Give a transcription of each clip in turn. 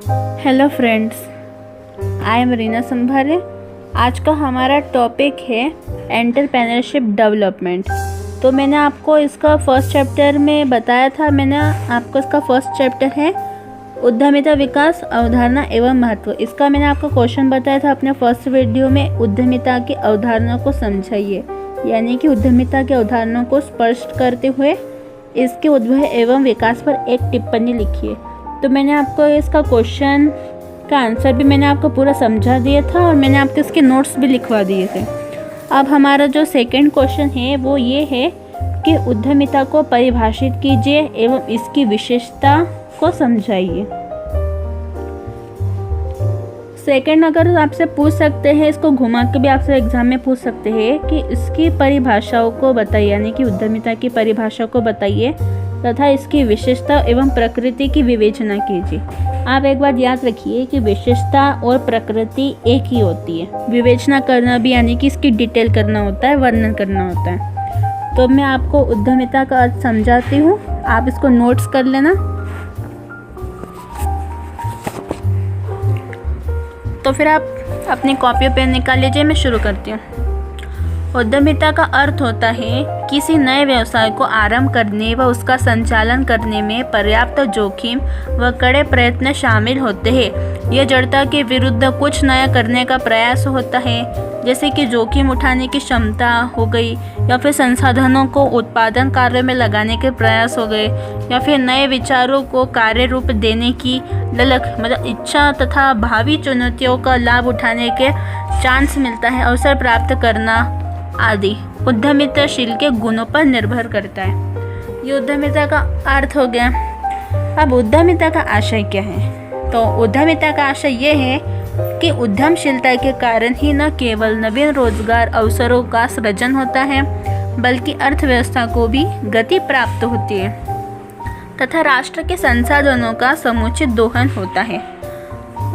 Hello friends, I am Reena Sambhare. आज का हमारा टॉपिक है एंटरप्रेन्योरशिप डेवलपमेंट। तो मैंने आपको इसका फर्स्ट चैप्टर में बताया था। मैंने आपको इसका फर्स्ट चैप्टर है उद्यमिता विकास अवधारणा एवं महत्व। इसका मैंने आपको क्वेश्चन बताया था अपने फर्स्ट वीडियो में। उद्यमिता की अवधारणा को समझाइए, यानी कि उद्यमिता की अवधारणा को स्पष्ट करते हुए इसके उद्भव एवं विकास पर एक टिप्पणी लिखिए। तो मैंने आपको इसका क्वेश्चन का आंसर भी मैंने आपको पूरा समझा दिया था और मैंने आपको इसके नोट्स भी लिखवा दिए थे। अब हमारा जो सेकंड क्वेश्चन है वो ये है कि उद्यमिता को परिभाषित कीजिए एवं इसकी विशेषता को समझाइए। सेकंड अगर आपसे पूछ सकते हैं, इसको घुमा के भी आपसे एग्जाम में पूछ सकते हैं कि इसकी परिभाषाओं को बताइए, यानी कि उद्यमिता की परिभाषा को बताइए तथा इसकी विशेषता एवं प्रकृति की विवेचना कीजिए। आप एक बात याद रखिए कि विशेषता और प्रकृति एक ही होती है। विवेचना करना भी यानी कि इसकी डिटेल करना होता है, वर्णन करना होता है। तो मैं आपको उद्यमिता का अर्थ समझाती हूँ, आप इसको नोट्स कर लेना। तो फिर आप अपनी कॉपी पेन निकाल लीजिए, मैं शुरू करती हूँ। उद्यमिता का अर्थ होता है किसी नए व्यवसाय को आरंभ करने व उसका संचालन करने में पर्याप्त जोखिम व कड़े प्रयत्न शामिल होते हैं। यह जड़ता के विरुद्ध कुछ नया करने का प्रयास होता है, जैसे कि जोखिम उठाने की क्षमता हो गई, या फिर संसाधनों को उत्पादन कार्य में लगाने के प्रयास हो गए, या फिर नए विचारों को कार्य रूप देने की ललक मतलब इच्छा तथा भावी चुनौतियों का लाभ उठाने के चांस मिलता है, अवसर प्राप्त करना आदि उद्यमिताशील के गुणों पर निर्भर करता है। ये उद्यमिता का अर्थ हो गया। अब उद्यमिता का आशय क्या है? तो उद्यमिता का आशय ये है कि उद्यमशीलता के कारण ही न केवल नवीन रोजगार अवसरों का सृजन होता है, बल्कि अर्थव्यवस्था को भी गति प्राप्त होती है तथा राष्ट्र के संसाधनों का समुचित दोहन होता है।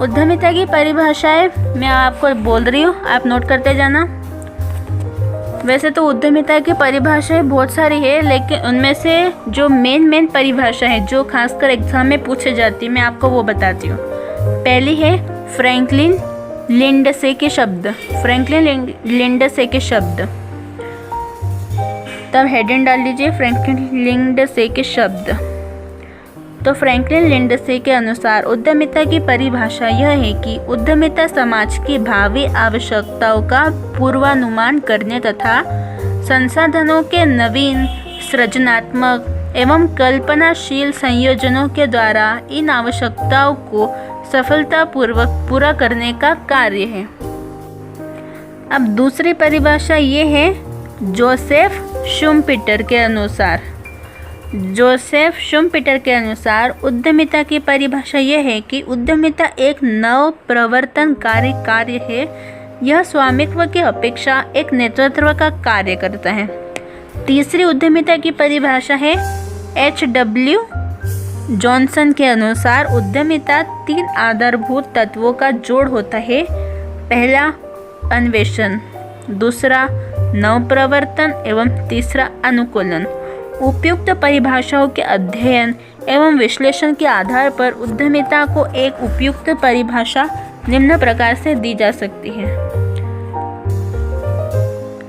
उद्यमिता की परिभाषाएं मैं आपको बोल रही हूँ, आप नोट करते जाना। वैसे तो उद्यमिता की परिभाषाएं बहुत सारी है, लेकिन उनमें से जो मेन परिभाषा है जो खासकर एग्जाम में पूछे जाती है, मैं आपको वो बताती हूँ। पहली है फ्रैंकलिन लिंडसे के शब्द। फ्रैंकलिन लिंडसे के शब्द, तब हेडिंग डाल लीजिए फ्रैंकलिन लिंडसे के शब्द। तो फ्रैंकलिन लिंडसे के अनुसार उद्यमिता की परिभाषा यह है कि उद्यमिता समाज की भावी आवश्यकताओं का पूर्वानुमान करने तथा संसाधनों के नवीन सृजनात्मक एवं कल्पनाशील संयोजनों के द्वारा इन आवश्यकताओं को सफलतापूर्वक पूरा करने का कार्य है। अब दूसरी परिभाषा ये है जोसेफ शुम्पीटर के अनुसार। जोसेफ शुम्पीटर के अनुसार उद्यमिता की परिभाषा यह है कि उद्यमिता एक नव प्रवर्तनकारी कार्य है। यह स्वामित्व की अपेक्षा एक नेतृत्व का कार्य करता है। तीसरी उद्यमिता की परिभाषा है H.W. जॉनसन के अनुसार उद्यमिता 3 आधारभूत तत्वों का जोड़ होता है। पहला अन्वेषण, दूसरा नवप्रवर्तन एवं तीसरा अनुकूलन। उपयुक्त परिभाषाओं के अध्ययन एवं विश्लेषण के आधार पर उद्यमिता को एक उपयुक्त परिभाषा निम्न प्रकार से दी जा सकती है।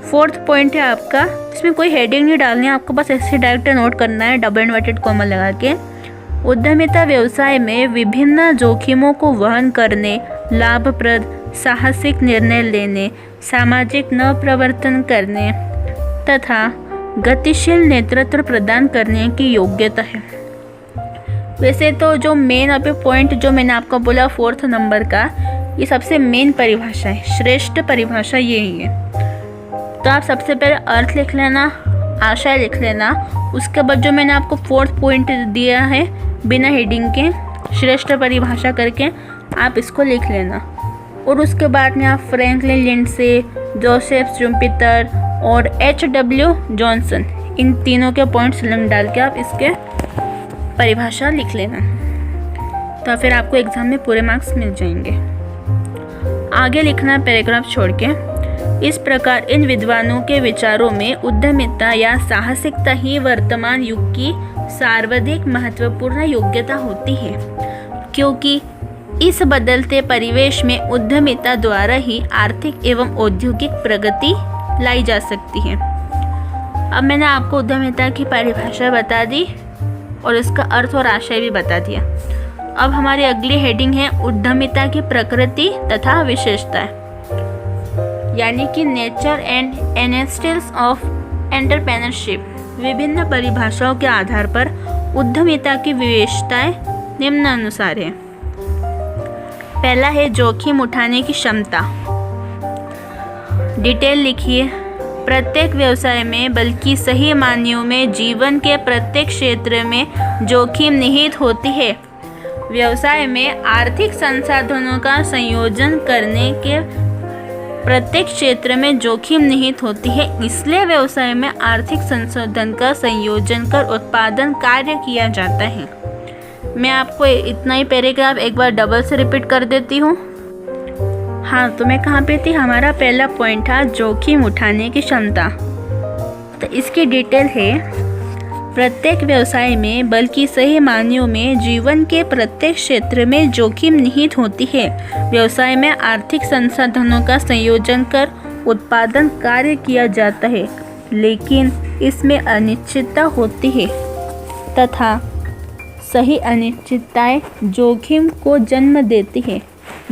फोर्थ पॉइंट है आपका, इसमें कोई हेडिंग नहीं डालनी है, आपको बस ऐसे डायरेक्ट नोट करना है डबल इन्वर्टेड कॉमा लगा के। उद्यमिता व्यवसाय में विभिन्न जोखिमों को वहन करने, लाभप्रद साहसिक निर्णय लेने, सामाजिक नवप्रवर्तन करने तथा गतिशील नेतृत्व प्रदान करने की योग्यता है। वैसे तो जो मेन अभी पॉइंट जो मैंने आपको बोला 4th नंबर का, ये सबसे मेन परिभाषा है, श्रेष्ठ परिभाषा यही है। तो आप सबसे पहले अर्थ लिख लेना, आशय लिख लेना, उसके बाद जो मैंने आपको 4th पॉइंट दिया है बिना हेडिंग के श्रेष्ठ परिभाषा करके आप इसको लिख लेना। और उसके बाद में आप फ्रैंकलिन लिंडसे, जोसेफ शुम्पीटर और H.W. जॉनसन, इन तीनों के पॉइंट्स डाल के आप इसके परिभाषा लिख लेना। तो फिर आपको एग्जाम में पूरे मार्क्स मिल जाएंगे। आगे लिखना पैराग्राफ छोड़ के। इस प्रकार इन विद्वानों के विचारों में उद्यमिता या साहसिकता ही वर्तमान युग की सर्वाधिक महत्वपूर्ण योग्यता होती है, क्योंकि इस बदलते परिवेश में उद्यमिता द्वारा ही आर्थिक एवं औद्योगिक प्रगति लाई जा सकती है। अब मैंने आपको उद्यमिता की परिभाषा बता दी और इसका अर्थ और आशय भी बता दिया। अब हमारी अगली हेडिंग है उद्यमिता की प्रकृति तथा विशेषताएं, यानी कि नेचर एंड एनेस्टिल्स ऑफ एंटरप्रेन्योरशिप। विभिन्न परिभाषाओं के आधार पर उद्यमिता की विशेषताएं निम्नानुसार है। पहला है जोखिम उठाने की क्षमता। डिटेल लिखिए। प्रत्येक व्यवसाय में बल्कि सही मायनों में जीवन के प्रत्येक क्षेत्र में जोखिम निहित होती है। व्यवसाय में आर्थिक संसाधनों का संयोजन करने के प्रत्येक क्षेत्र में जोखिम निहित होती है, इसलिए व्यवसाय में आर्थिक संसाधन का संयोजन कर उत्पादन कार्य किया जाता है। मैं आपको इतना ही पैराग्राफ एक बार डबल से रिपीट कर देती हूँ। हाँ, तो मैं कहाँ पे थी? हमारा पहला पॉइंट था जोखिम उठाने की क्षमता। तो इसकी डिटेल है, प्रत्येक व्यवसाय में बल्कि सही मायनों में जीवन के प्रत्येक क्षेत्र में जोखिम निहित होती है। व्यवसाय में आर्थिक संसाधनों का संयोजन कर उत्पादन कार्य किया जाता है, लेकिन इसमें अनिश्चितता होती है तथा सही अनिश्चितताएं जोखिम को जन्म देती है।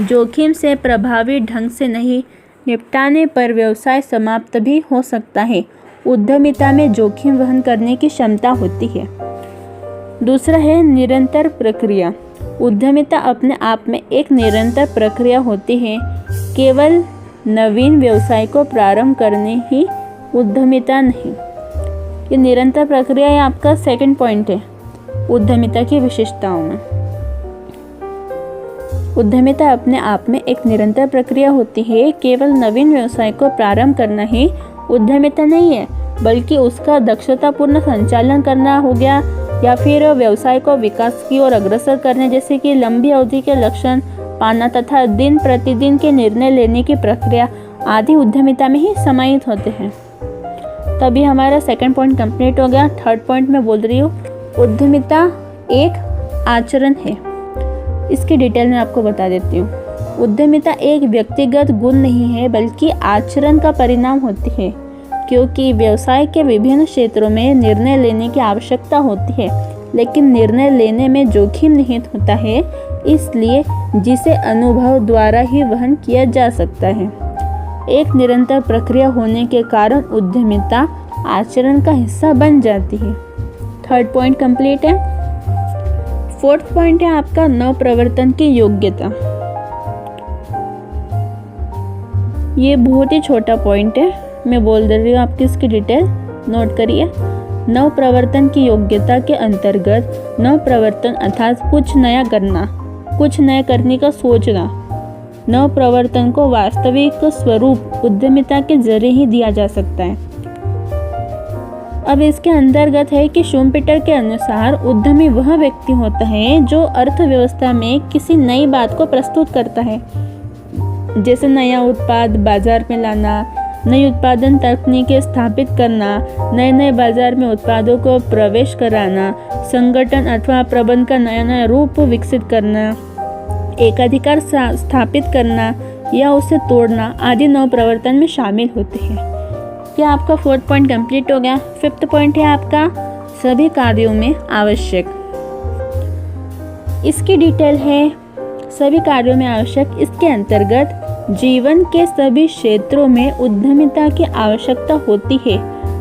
जोखिम से प्रभावी ढंग से नहीं निपटाने पर व्यवसाय समाप्त भी हो सकता है। उद्यमिता में जोखिम वहन करने की क्षमता होती है। दूसरा है निरंतर प्रक्रिया। उद्यमिता अपने आप में एक निरंतर प्रक्रिया होती है। केवल नवीन व्यवसाय को प्रारंभ करने ही उद्यमिता नहीं। ये निरंतर प्रक्रिया है आपका सेकंड पॉइंट है उद्यमिता की विशेषताओं में। उद्यमिता अपने आप में एक निरंतर प्रक्रिया होती है। केवल नवीन व्यवसाय को प्रारंभ करना ही उद्यमिता नहीं है, बल्कि उसका दक्षतापूर्ण संचालन करना हो गया, या फिर व्यवसाय को विकास की ओर अग्रसर करने जैसे कि लंबी अवधि के लक्षण पाना तथा दिन प्रतिदिन के निर्णय लेने की प्रक्रिया आदि उद्यमिता में ही समाहित होते हैं। तभी हमारा सेकंड पॉइंट कंप्लीट हो गया। थर्ड पॉइंट में बोल रही हूँ, उद्यमिता एक आचरण है। इसकी डिटेल में आपको बता देती हूँ। उद्यमिता एक व्यक्तिगत गुण नहीं है, बल्कि आचरण का परिणाम होती है, क्योंकि व्यवसाय के विभिन्न क्षेत्रों में निर्णय लेने की आवश्यकता होती है, लेकिन निर्णय लेने में जोखिम निहित होता है, इसलिए जिसे अनुभव द्वारा ही वहन किया जा सकता है। एक निरंतर प्रक्रिया होने के कारण उद्यमिता आचरण का हिस्सा बन जाती है। थर्ड पॉइंट कंप्लीट है। फोर्थ पॉइंट है आपका नवप्रवर्तन की योग्यता। ये बहुत ही छोटा पॉइंट है, मैं बोल दे रही हूँ, आपकी इसकी डिटेल नोट करिए। नवप्रवर्तन की योग्यता के अंतर्गत नवप्रवर्तन अर्थात कुछ नया करना, कुछ नया करने का सोचना। नवप्रवर्तन को वास्तविक स्वरूप उद्यमिता के जरिए ही दिया जा सकता है। अब इसके अंतर्गत है कि शुम्पीटर के अनुसार उद्यमी वह व्यक्ति होता है जो अर्थव्यवस्था में किसी नई बात को प्रस्तुत करता है, जैसे नया उत्पाद बाजार में लाना, नई उत्पादन तकनीकें स्थापित करना, नए बाजार में उत्पादों को प्रवेश कराना, संगठन अथवा प्रबंध का नया रूप विकसित करना, एकाधिकार स्थापित करना या उसे तोड़ना आदि नवप्रवर्तन में शामिल होते हैं। यह आपका फोर्थ पॉइंट कंप्लीट हो गया। फिफ्थ पॉइंट है आपका सभी कार्यों में आवश्यक। इसकी डिटेल है सभी कार्यों में आवश्यक। इसके अंतर्गत जीवन के सभी क्षेत्रों में उद्यमिता की आवश्यकता होती है।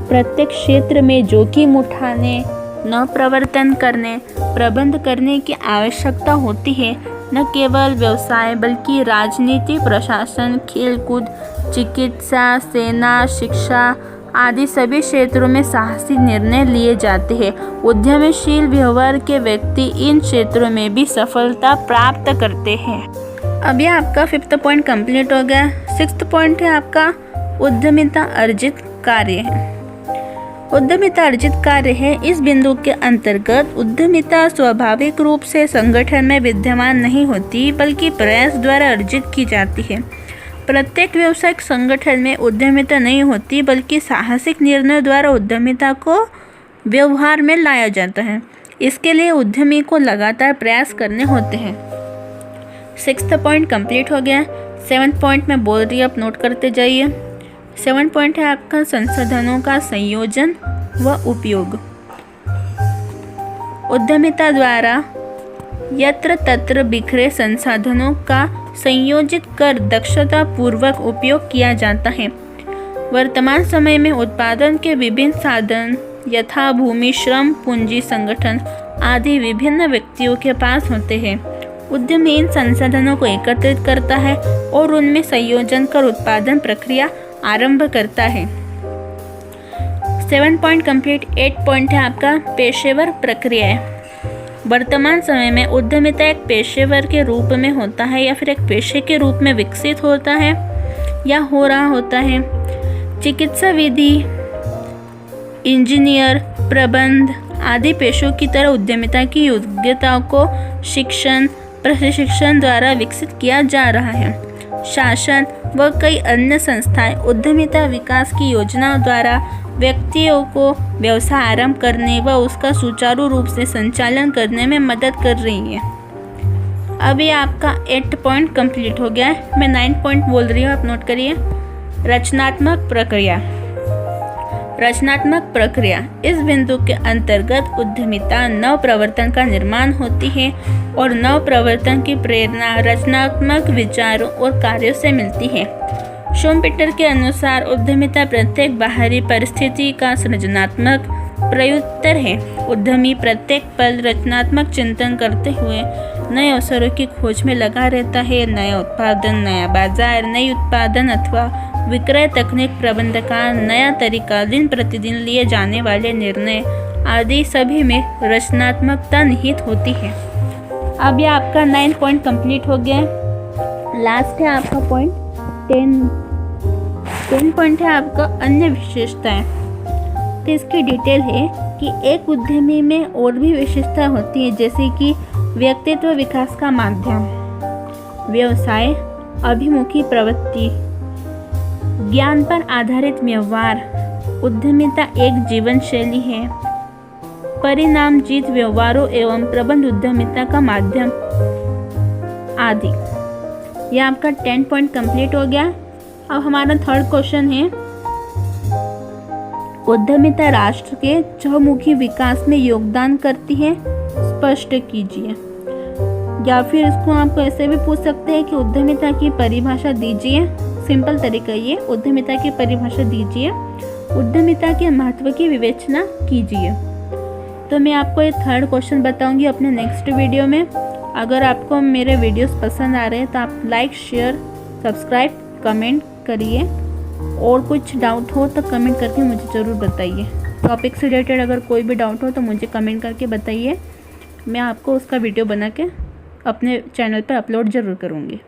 प्रत्येक क्षेत्र में जोखिम उठाने, नवप्रवर्तन करने, प्रबंध करने की आवश्यकता होती है। न केवल व्यवसाय बल्कि राजनीति, प्रशासन, खेलकूद, चिकित्सा, सेना, शिक्षा आदि सभी क्षेत्रों में साहसी निर्णय लिए जाते हैं। उद्यमशील व्यवहार के व्यक्ति इन क्षेत्रों में भी सफलता प्राप्त करते हैं। अब यह आपका फिफ्थ पॉइंट कंप्लीट हो गया। सिक्स्थ पॉइंट है आपका उद्यमिता अर्जित कार्य है। उद्यमिता अर्जित कार्य है। इस बिंदु के अंतर्गत उद्यमिता स्वाभाविक रूप से संगठन में विद्यमान नहीं होती, बल्कि प्रयास द्वारा अर्जित की जाती है। प्रत्येक व्यावसायिक संगठन में उद्यमिता नहीं होती, बल्कि साहसिक निर्णय द्वारा उद्यमिता को व्यवहार में लाया जाता है। इसके लिए उद्यमी को लगातार प्रयास करने होते हैं। 6th पॉइंट कंप्लीट हो गया। 7th पॉइंट में बोल रही है, आप नोट करते जाइए। 7th पॉइंट है आपका संसाधनों का संयोजन व उपयोग। उद्यमिता द्वारा यत्र तत्र बिखरे संसाधनों का संयोजित कर दक्षता पूर्वक उपयोग किया जाता है। वर्तमान समय में उत्पादन के विभिन्न साधन यथा भूमि, श्रम, पूंजी, संगठन आदि विभिन्न व्यक्तियों के पास होते हैं। उद्यमी इन संसाधनों को एकत्रित करता है और उनमें संयोजन कर उत्पादन प्रक्रिया आरंभ करता है। 7 पॉइंट कंप्लीट। 8 पॉइंट है आपका पेशेवर प्रक्रियाएं। वर्तमान समय में उद्यमिता एक पेशेवर के रूप में होता है या फिर एक पेशे के रूप में विकसित होता है या हो रहा होता है। चिकित्सा विधि, इंजीनियर, प्रबंध आदि पेशों की तरह उद्यमिता की योग्यताओं को शिक्षण, प्रशिक्षण द्वारा विकसित किया जा रहा है। शासन व कई अन्य संस्थाएं उद्यमिता विकास की योजनाओं द्वारा व्यक्तियों को व्यवसाय आरंभ करने व उसका सुचारू रूप से संचालन करने में मदद कर रही है। अभी आपका 8 पॉइंट कंप्लीट हो गया है। मैं 9 पॉइंट बोल रही हूँ, आप नोट करिए। रचनात्मक प्रक्रिया। रचनात्मक प्रक्रिया इस बिंदु के अंतर्गत उद्यमिता नव प्रवर्तन का निर्माण होती है और नव प्रवर्तन की प्रेरणा रचनात्मक विचारों और कार्यों से मिलती है। शूमपीटर के अनुसार उद्यमिता प्रत्येक बाहरी परिस्थिति का सृजनात्मक प्रत्युत्तर है। उद्यमी प्रत्येक पल रचनात्मक चिंतन करते हुए नए अवसरों की खोज में लगा रहता है। नया उत्पादन, नया बाजार, नई उत्पादन अथवा विक्रय तकनीक, प्रबंध का नया तरीका, दिन प्रतिदिन लिए जाने वाले निर्णय आदि सभी में रचनात्मकता निहित होती है। अब ये आपका 9 पॉइंट कंप्लीट हो गया। लास्ट है आपका पॉइंट 10 पॉइंट है आपका अन्य विशेषताएं। तो इसकी डिटेल है कि एक उद्यमी में और भी विशेषता होती है, जैसे कि व्यक्तित्व विकास का माध्यम, व्यवसाय अभिमुखी प्रवृत्ति, ज्ञान पर आधारित व्यवहार। उद्यमिता एक जीवन शैली है। परिणाम जीत व्यवहारों एवं प्रबंध उद्यमिता का माध्यम आदि। यह आपका 10 पॉइंट कंप्लीट हो गया। अब हमारा थर्ड क्वेश्चन है, उद्यमिता राष्ट्र के चहुमुखी विकास में योगदान करती है, स्पष्ट कीजिए। या फिर इसको आपको ऐसे भी पूछ सकते हैं कि उद्यमिता की परिभाषा दीजिए। सिंपल तरीका ये, उद्यमिता की परिभाषा दीजिए, उद्यमिता के महत्व की विवेचना कीजिए। तो मैं आपको ये थर्ड क्वेश्चन बताऊंगी अपने नेक्स्ट वीडियो में। अगर आपको मेरे वीडियोस पसंद आ रहे हैं तो आप लाइक, शेयर, सब्सक्राइब, कमेंट करिए। और कुछ डाउट हो तो कमेंट करके मुझे ज़रूर बताइए। टॉपिक से रिलेटेड अगर कोई भी डाउट हो तो मुझे कमेंट करके बताइए। मैं आपको उसका वीडियो बना के अपने चैनल पर अपलोड ज़रूर करूँगी।